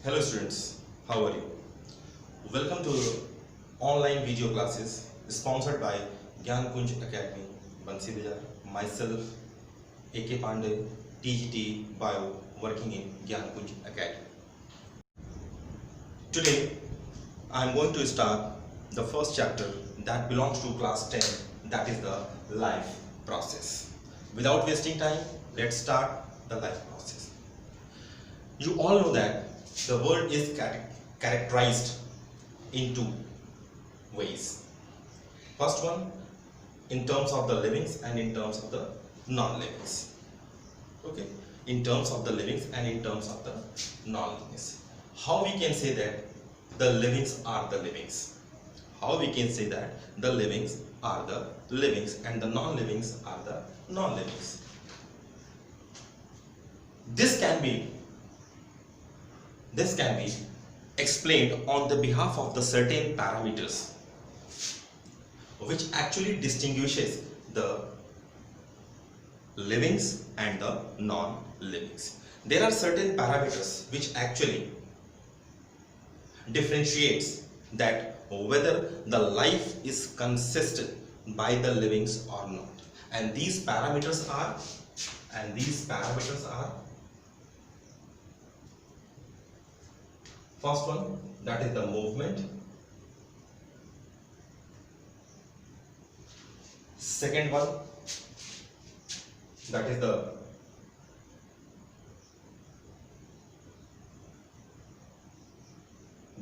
Hello students, how are you? Welcome to online video classes sponsored by GyanKunj Academy, BansiBazar, myself, AK Pandey, TGT Bio, working in GyanKunj Academy. Today, I am going to start the first chapter that belongs to class 10, that is the life process. Without wasting time, let's start the life process. You all know that the world is characterized in two ways. First one, in terms of the livings and in terms of the non-livings. Okay, in terms of the livings and in terms of the non-livings. How we can say that the livings are the livings? How we can say that the livings are the livings and the non-livings are the non-livings? This can be explained on the behalf of the certain parameters which actually distinguishes the livings and the non-livings. There are certain parameters which actually differentiates that whether the life is consistent by the livings or not, and these parameters are first one, that is the movement. Second one, that is the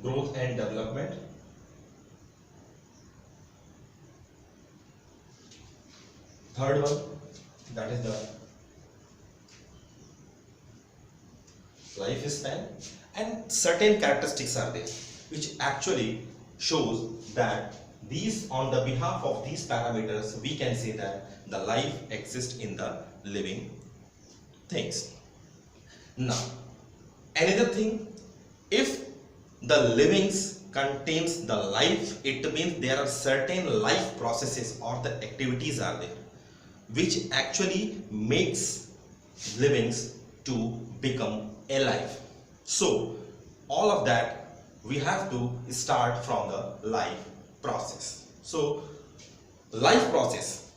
growth and development. Third one, that is the lifespan. And certain characteristics are there which actually shows that these, on the behalf of these parameters, we can say that the life exists in the living things. Now, another thing, if the livings contains the life, it means there are certain life processes or the activities are there which actually makes livings to become alive. So all of that we have to start from the life process. So life process,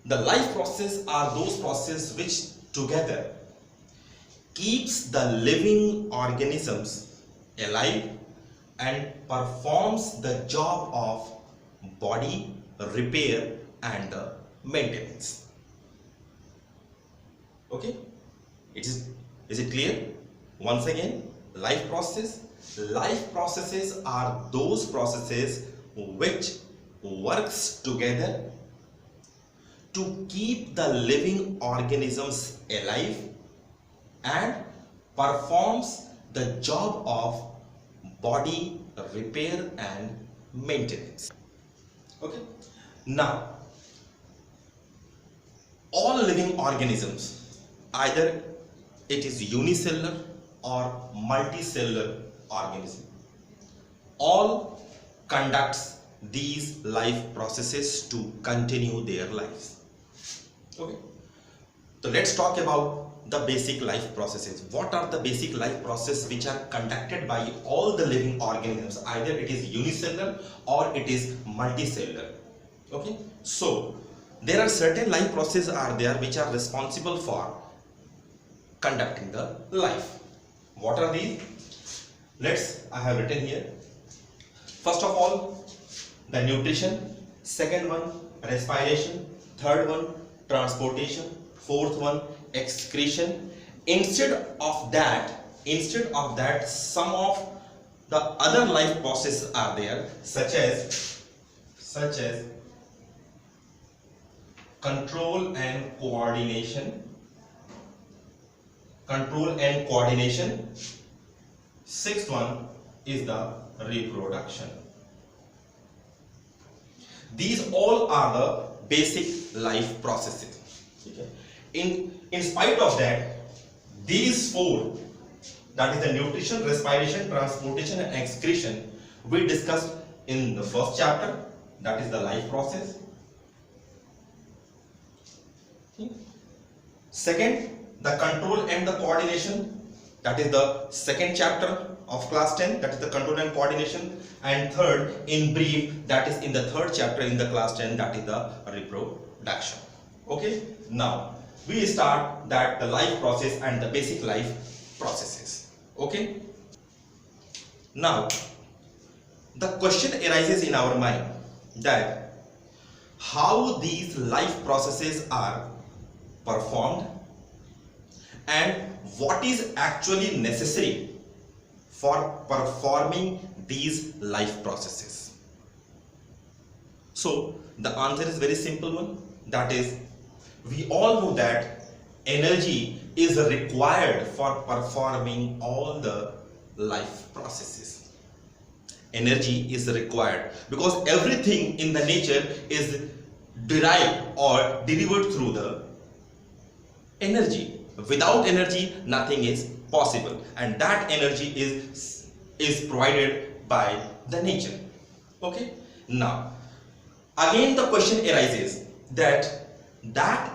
the life process are those processes which together keeps the living organisms alive and performs the job of body repair and maintenance. Okay, is it clear? Once again, life processes are those processes which works together to keep the living organisms alive and performs the job of body repair and maintenance. Okay, now all living organisms, either it is unicellular or multicellular organism, all conducts these life processes to continue their lives. Okay, so let's talk about the basic life processes. What are the basic life processes which are conducted by all the living organisms, either it is unicellular or it is multicellular? Okay, so there are certain life processes are there which are responsible for conducting the life. What are these? I have written here. First of all, the nutrition. Second one, respiration. Third one, transportation. Fourth one, excretion. Instead of that, some of the other life processes are there, such as control and coordination. Sixth one is the reproduction. These all are the basic life processes. Okay. In spite of that, these four, that is the nutrition, respiration, transportation and excretion, we discussed in the first chapter, that is the life process. Second, the control and the coordination. that is the second chapter of class 10, that is the control and coordination, and third, in brief, that is in the third chapter in the class 10, that is the reproduction. Okay, now we start that the life process and the basic life processes. Okay, now the question arises in our mind that how these life processes are performed and what is actually necessary for performing these life processes. So the answer is very simple one, that is, we all know that energy is required for performing all the life processes. Energy is required because everything in the nature is derived or delivered through the energy. Without energy, nothing is possible, and that energy is provided by the nature. Okay, now again the question arises that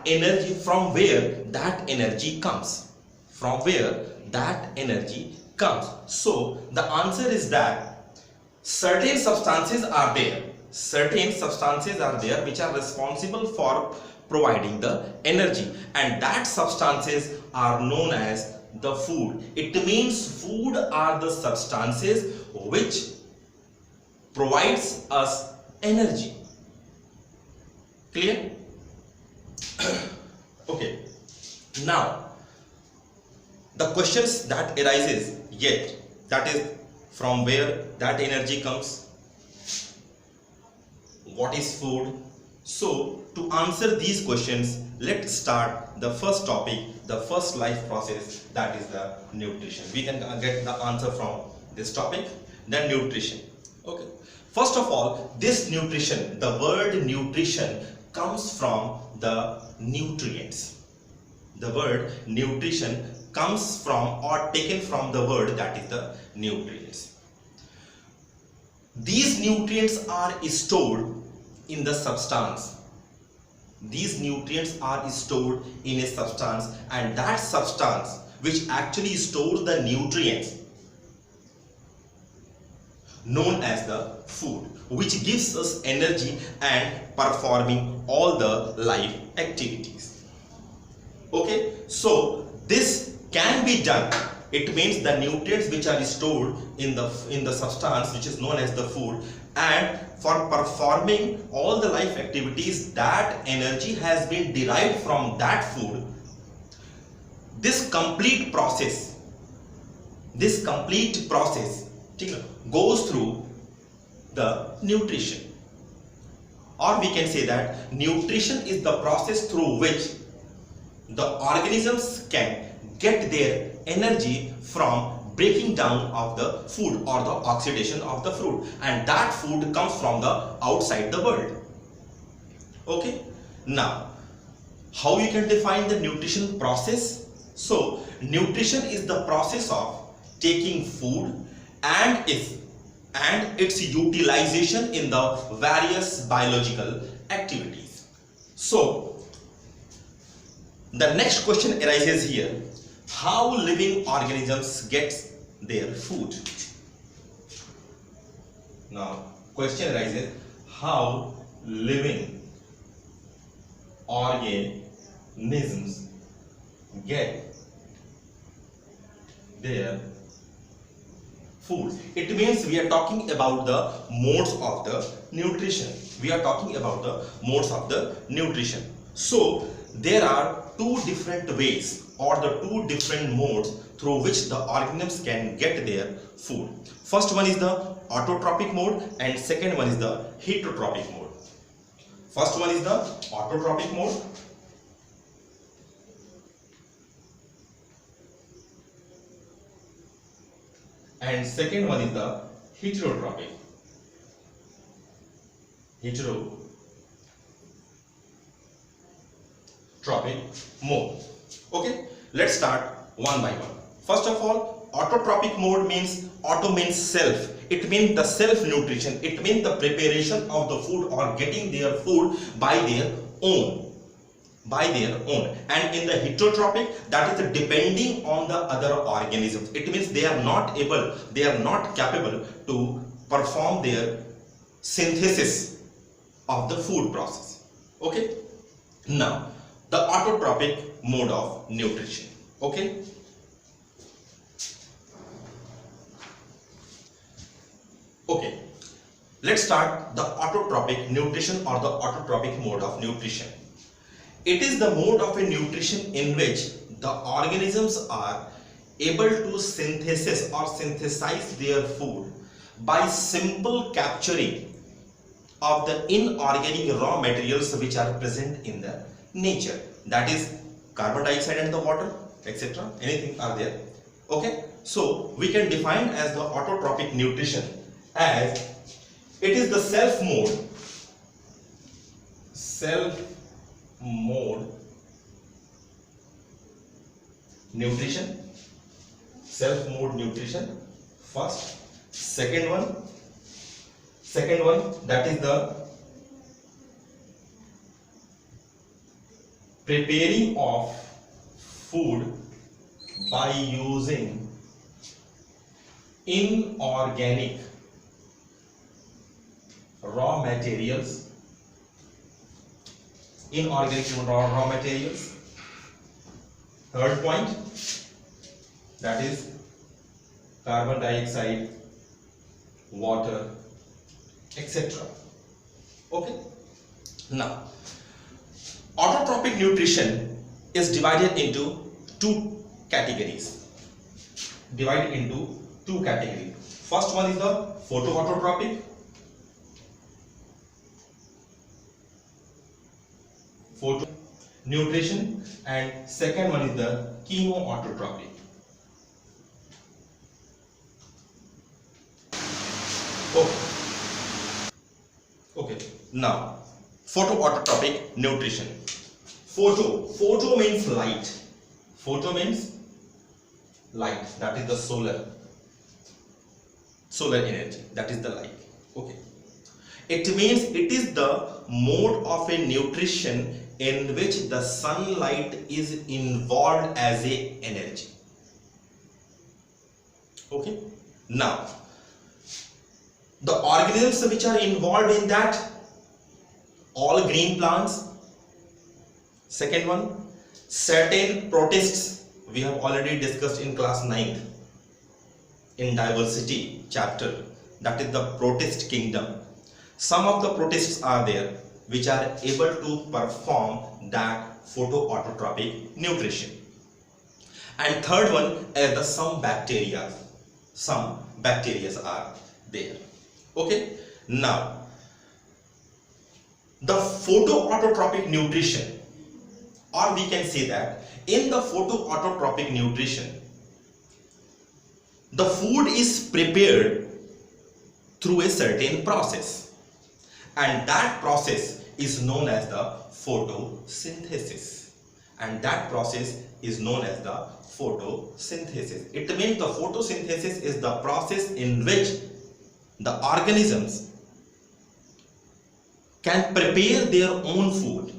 energy, from where that energy comes, so the answer is that certain substances are there which are responsible for providing the energy, and that substances are known as the food. It means food are the substances which provides us energy. Clear? Okay, now the questions that arises yet, that is, from where that energy comes, what is food? So to answer these questions, let's start the first topic, the first life process, that is the nutrition. We can get the answer from this topic, then nutrition. Okay, first of all, this nutrition, the word nutrition comes from the nutrients. The word nutrition comes from or taken from the word that is the nutrients. These nutrients are stored in the substance. These nutrients are stored in a substance, and that substance which actually stores the nutrients known as the food, which gives us energy and performing all the life activities. Okay, so this can be done. It means the nutrients which are stored in the substance which is known as the food, and for performing all the life activities, that energy has been derived from that food. This complete process goes through the nutrition, or we can say that nutrition is the process through which the organisms can get their energy from breaking down of the food or the oxidation of the food, and that food comes from the outside the world. Okay, now how you can define the nutrition process? So nutrition is the process of taking food and its utilization in the various biological activities. So the next question arises here: how living organisms get their food? Now question arises, how living organisms get their food? It means we are talking about the modes of the nutrition. So there are two different ways or the two different modes through which the organisms can get their food. First one is the autotrophic mode and second one is the heterotrophic mode. First one is the autotrophic mode and second one is the heterotrophic mode. Okay, let's start one by one. First of all, autotrophic mode means, auto means self. It means the self nutrition. It means the preparation of the food or getting their food by their own. by their own, and in the heterotrophic, that is depending on the other organisms. It means they are not capable to perform their synthesis of the food process. Okay, now the autotrophic mode of nutrition. Okay, let's start the autotrophic nutrition or the autotrophic mode of nutrition. It is the mode of a nutrition in which the organisms are able to synthesize their food by simple capturing of the inorganic raw materials which are present in the nature, that is carbon dioxide and the water, etc. Anything are there. Okay, so we can define as the autotrophic nutrition as it is the self mode nutrition, first. Second one, that is the preparing of food by using inorganic raw materials. Third point, that is carbon dioxide, water, etc. Okay, now autotrophic nutrition is divided into two categories. First one is the photoautotrophic, nutrition, and second one is the chemoautotrophic. Okay, now photoautotrophic nutrition. Photo means light. That is the solar energy, that is the light. Okay, it means it is the mode of a nutrition in which the sunlight is involved as a energy. Okay, now the organisms which are involved in that, all green plants. Second one, certain protists, we have already discussed in class 9th in diversity chapter, that is the protist kingdom. Some of the protists are there which are able to perform that photoautotrophic nutrition. And third one is the some bacteria are there. Okay, now the photoautotrophic nutrition, or we can say that in the photoautotrophic nutrition, the food is prepared through a certain process, and that process is known as the photosynthesis. It means the photosynthesis is the process in which the organisms can prepare their own food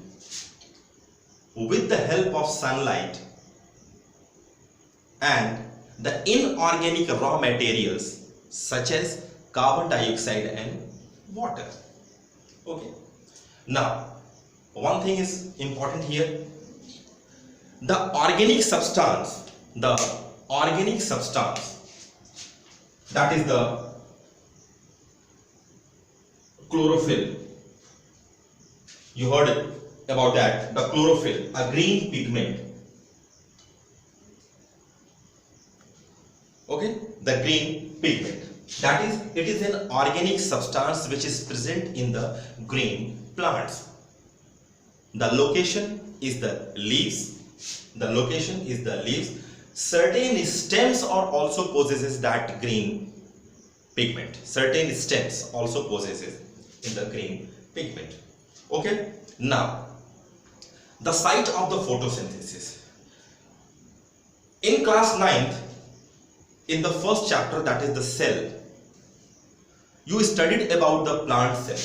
with the help of sunlight and the inorganic raw materials such as carbon dioxide and water. Okay, now one thing is important here. The organic substance, that is the chlorophyll. You heard about that, the chlorophyll, a green pigment. Okay, the green pigment, that is, it is an organic substance which is present in the green plants. The location is the leaves. Certain stems are also possesses that green pigment. In the green pigment. Okay, now the site of the photosynthesis. In class 9th, in the first chapter, that is the cell, you studied about the plant cell.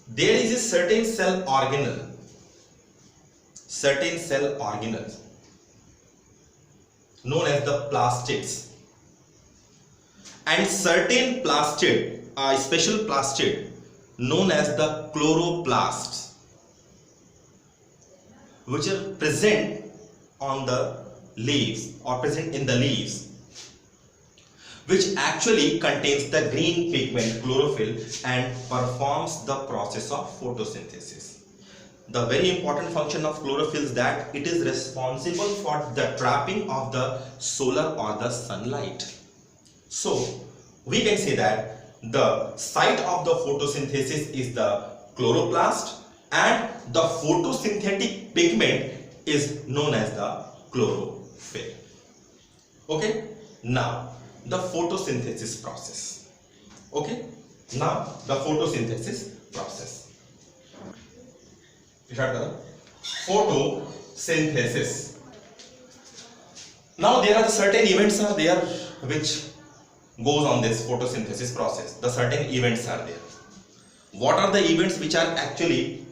There is a certain cell organelle certain cell organelles known as the plastids, and certain plastid, special plastid known as the chloroplasts, which are present on the leaves or present in the leaves, which actually contains the green pigment chlorophyll and performs the process of photosynthesis. The very important function of chlorophyll is that it is responsible for the trapping of the solar or the sunlight. So we can say that the site of the photosynthesis is the chloroplast and the photosynthetic pigment is known as the chlorophyll. Okay, now the photosynthesis process. Okay, now the photosynthesis process. Photosynthesis. Now there are certain events are there which goes on this photosynthesis process. The certain events are there. What are the events which are actually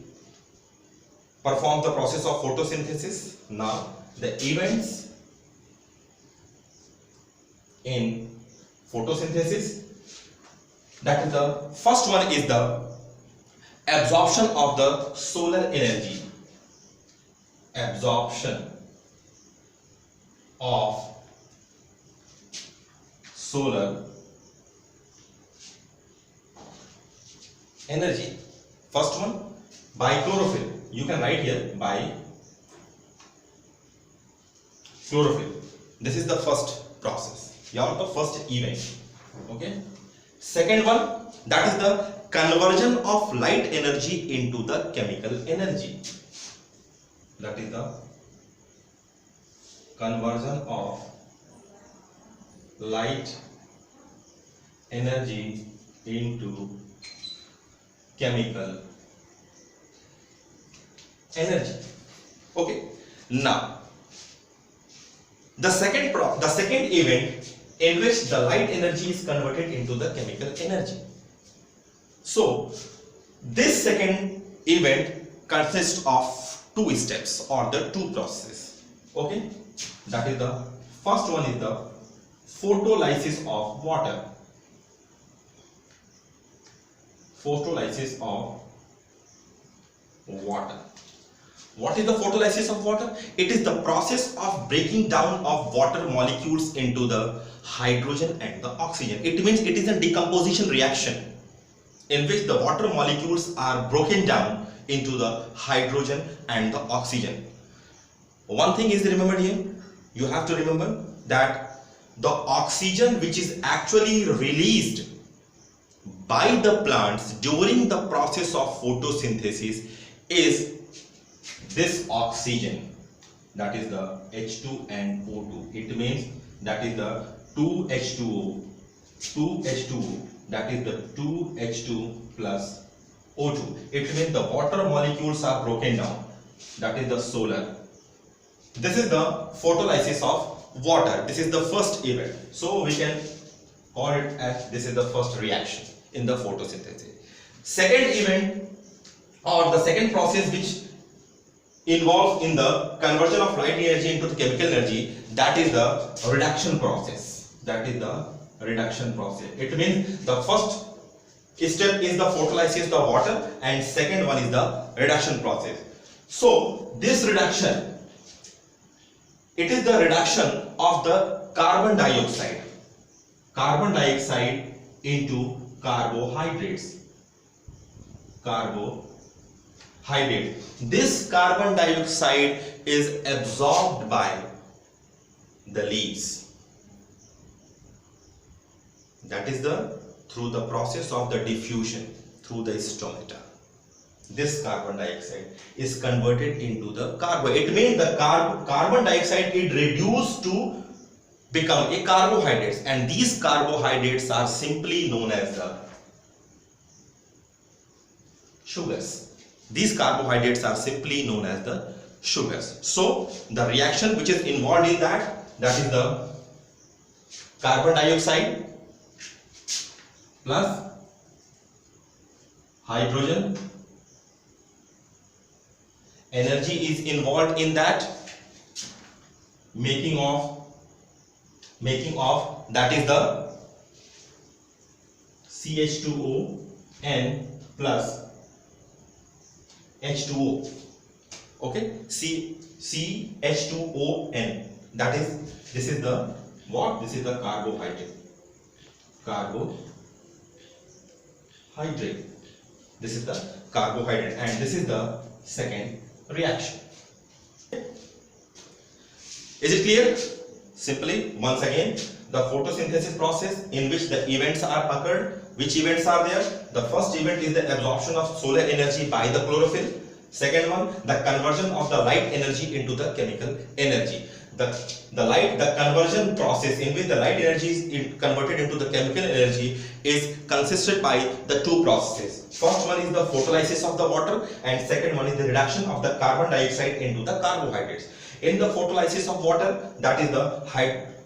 perform the process of photosynthesis? Now the events in photosynthesis, that is the first one is the absorption of the solar energy. Absorption of solar energy. First one by chlorophyll. You can write here by chlorophyll. This is the first process, or the first event. Okay. Second one, that is the conversion of light energy into the chemical energy. That is the conversion of light energy into chemical energy. Okay. Now the second event in which the light energy is converted into the chemical energy. So this second event consists of two steps or the two processes. Okay, that is the first one is the photolysis of water. Photolysis of water. What is the photolysis of water? It is the process of breaking down of water molecules into the hydrogen and the oxygen. It means it is a decomposition reaction in which the water molecules are broken down into the hydrogen and the oxygen. One thing is remembered here, you have to remember that the oxygen which is actually released by the plants during the process of photosynthesis is this oxygen, that is the H2 and O2. It means that is the 2H2O, that is the 2H2 plus O2. It means the water molecules are broken down, that is the solar. This is the photolysis of water. This is the first event. So we can call it as this is the first reaction in the photosynthesis. Second event or the second process which involves in the conversion of light energy into the chemical energy, that is the reduction process. That is the reduction process. It means the first step is the photolysis of the water and second one is the reduction process. So this reduction, it is the reduction of the carbon dioxide into carbohydrates. This carbon dioxide is absorbed by the leaves. That is through the process of the diffusion through the stomata. This carbon dioxide is converted into the carbon. It means the carbon dioxide is reduced to become a carbohydrates, and these carbohydrates are simply known as the sugars. These carbohydrates are simply known as the sugars. So the reaction which is involved in that is the carbon dioxide plus hydrogen energy is involved in that making of, that is the CH2ON plus H2O. Okay, CH2ON, that is, this is the what? This is the carbohydrate. This is the carbohydrate, and this is the second reaction. Is it clear? Simply, once again, the photosynthesis process in which the events are occurred. Which events are there? The first event is the absorption of solar energy by the chlorophyll. Second one, the conversion of the light energy into the chemical energy. The conversion process in which the light energy is converted into the chemical energy is consisted by the two processes. First one is the photolysis of the water, and second one is the reduction of the carbon dioxide into the carbohydrates. In the photolysis of water, that is the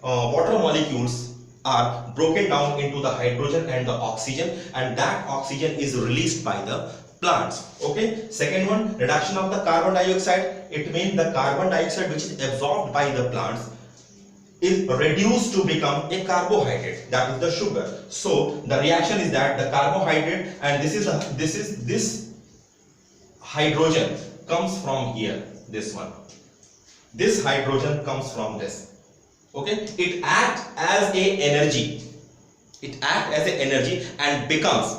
water molecules are broken down into the hydrogen and the oxygen, and that oxygen is released by the plants. Okay. Second one, reduction of the carbon dioxide. It means the carbon dioxide which is absorbed by the plants is reduced to become a carbohydrate, that is the sugar. So the reaction is that the carbohydrate, and this hydrogen comes from here, this one. This hydrogen comes from this. Okay, it acts as a energy. It acts as a energy and becomes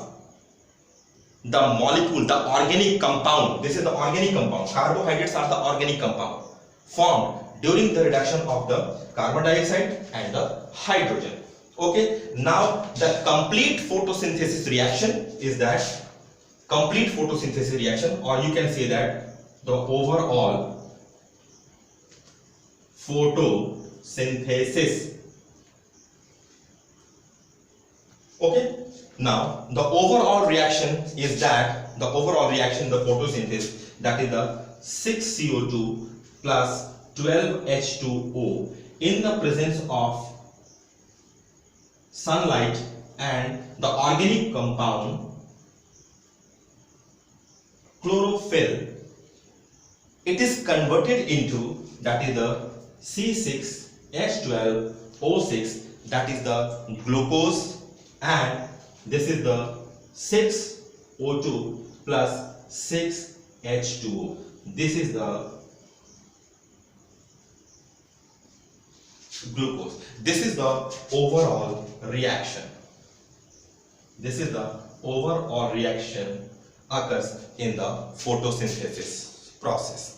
the molecule, the organic compound. This is the organic compound. Carbohydrates are the organic compound formed during the reduction of the carbon dioxide and the hydrogen. Okay, now the complete photosynthesis reaction is that complete photosynthesis reaction, or you can say that the overall photosynthesis. Okay, now the overall reaction is that the photosynthesis, that is the 6CO2 plus 12H2O in the presence of sunlight and the organic compound chlorophyll. It is converted into, that is the C6H12O6, that is the glucose, and this is the 6O2 plus 6H2O. This is the glucose. This is the overall reaction. This is the overall reaction occurs in the photosynthesis process.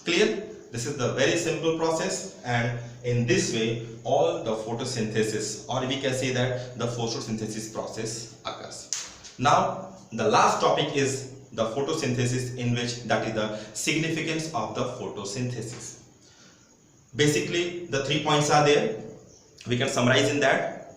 Clear? This is the very simple process, and in this way all the photosynthesis, or we can say that the photosynthesis process occurs. Now the last topic is the photosynthesis, in which, that is the significance of the photosynthesis. Basically the 3 points are there. We can summarize in that.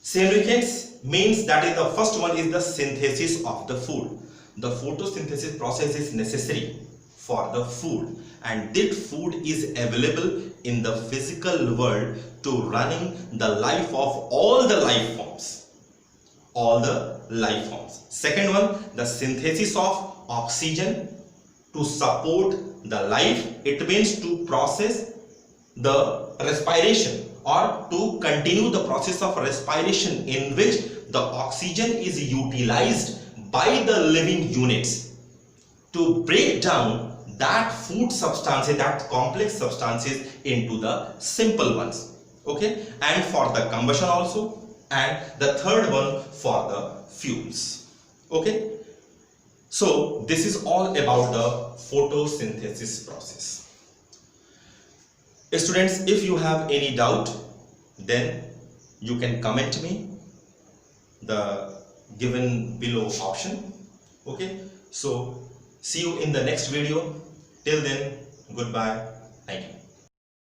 Significance means, that is the first one is the synthesis of the food. The photosynthesis process is necessary for the food, and that food is available in the physical world to running the life of all the life forms. Second one, the synthesis of oxygen to support the life. It means to process the respiration, or to continue the process of respiration, in which the oxygen is utilized by the living units to break down that food substances, that complex substances, into the simple ones. Okay, and for the combustion also, and the third one for the fuels. Okay, so this is all about the photosynthesis process. Students, if you have any doubt, then you can comment me the given below option. Okay, so see you in the next video. Till then, goodbye. Thank you.